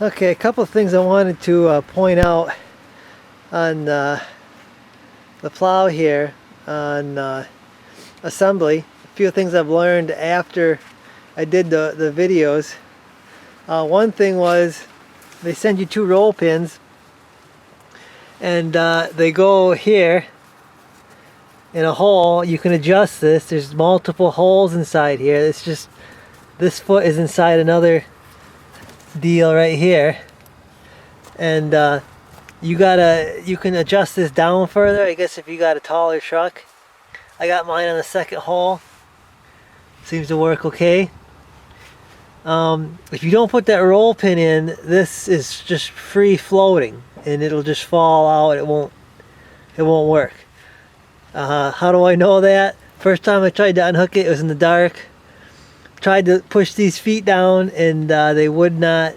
Okay, a couple of things I wanted to point out on the plow here on assembly. A few things I've learned after I did the videos. One thing was they send you 2 roll pins, and they go here in a hole. You can adjust this. There's multiple holes inside here. It's just this foot is inside another deal right here, and you can adjust this down further, I guess, if you got a taller truck. I got mine on the second hole. Seems to work okay. If you don't put that roll pin in, this is just free floating and it'll just fall out. It won't work. How do I know that? First time I tried to unhook it, it was in the dark. Tried to push these feet down, and they would not.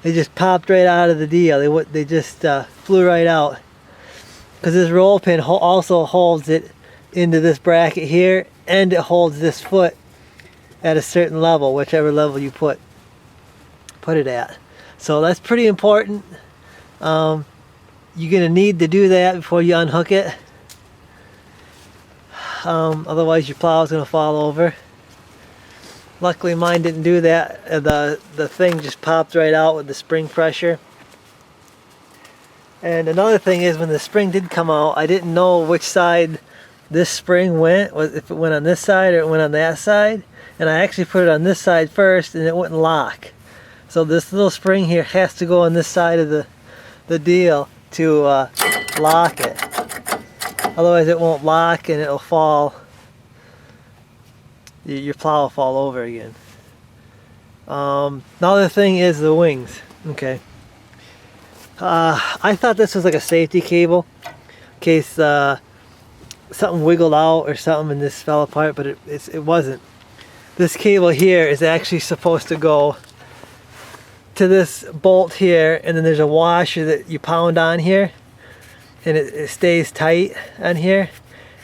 They just popped right out of the deal. They just flew right out, because this roll pin also holds it into this bracket here, and it holds this foot at a certain level, whichever level you put it at. So that's pretty important. You're gonna need to do that before you unhook it. Otherwise your plow is gonna fall over. Luckily mine didn't do that. The thing just popped right out with the spring pressure. And another thing is, when the spring did come out, I didn't know which side this spring went, if it went on this side or it went on that side. And I actually put it on this side first, and it wouldn't lock. So this little spring here has to go on this side of the deal to lock it. Otherwise it won't lock and it'll fall. Your plow will fall over again. Another thing is the wings. Okay. I thought this was like a safety cable in case something wiggled out or something and this fell apart, but it wasn't. This cable here is actually supposed to go to this bolt here, and then there's a washer that you pound on here, and it stays tight on here,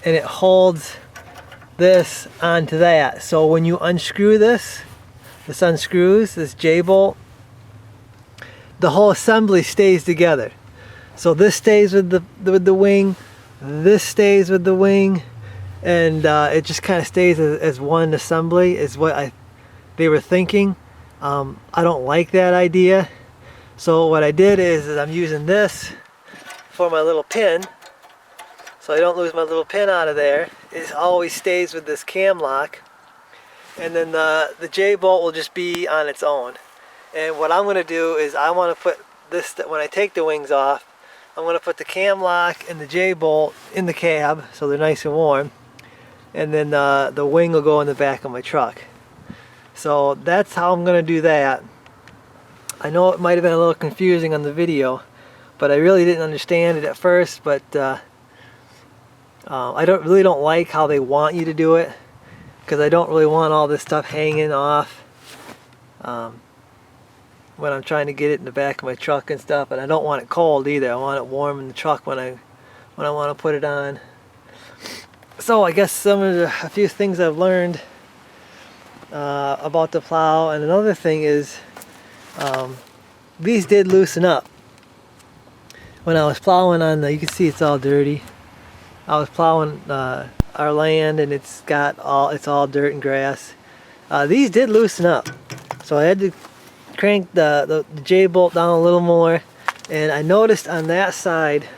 and it holds this onto that. So when you unscrew this unscrews, this J-bolt, the whole assembly stays together. So this stays with the wing, this stays with the wing, and it just kind of stays as one assembly, is what they were thinking. I don't like that idea. So what I did is I'm using this for my little pin, so I don't lose my little pin out of there. It always stays with this cam lock, and then the J-bolt will just be on its own. And what I'm going to do is I want to put this, when I take the wings off, I'm going to put the cam lock and the J-bolt in the cab so they're nice and warm, and then the wing will go in the back of my truck. So that's how I'm going to do that. I know it might have been a little confusing on the video, but I really didn't understand it at first. But I really don't like how they want you to do it, because I don't really want all this stuff hanging off when I'm trying to get it in the back of my truck and stuff. And I don't want it cold either. I want it warm in the truck when I want to put it on. So I guess a few things I've learned about the plow. And another thing is, these did loosen up. When I was plowing on you can see it's all dirty. I was plowing our land, and it's all dirt and grass. These did loosen up, so I had to crank the J-bolt down a little more, and I noticed on that side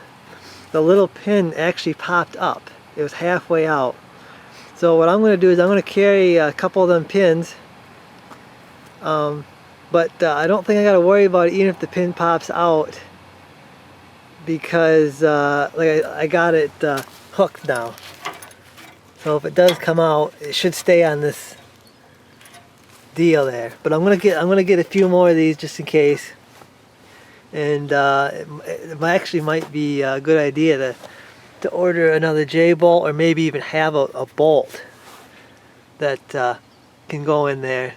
the little pin actually popped up. It was halfway out. So what I'm going to do is I'm going to carry a couple of them pins, but I don't think I got to worry about it even if the pin pops out, because like I got it hooked now. So if it does come out, it should stay on this deal there. But I'm gonna get a few more of these just in case. And it actually might be a good idea to order another J-bolt, or maybe even have a bolt that can go in there,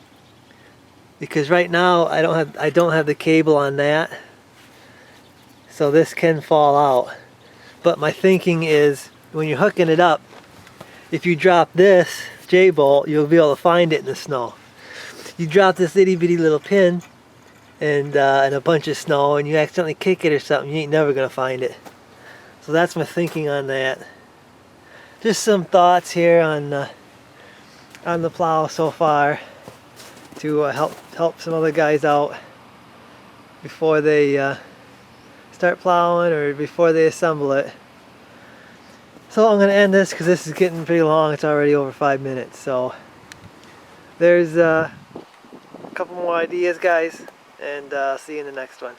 because right now I don't have the cable on that, so this can fall out. But my thinking is, when you're hooking it up, if you drop this J-bolt, you'll be able to find it in the snow. You drop this itty bitty little pin, and a bunch of snow, and you accidentally kick it or something, you ain't never gonna find it. So that's my thinking on that. Just some thoughts here on the plow so far to help some other guys out before they start plowing or before they assemble it. So I'm gonna end this because this is getting pretty long. It's already over 5 minutes. So there's a couple more ideas, guys, and see you in the next one.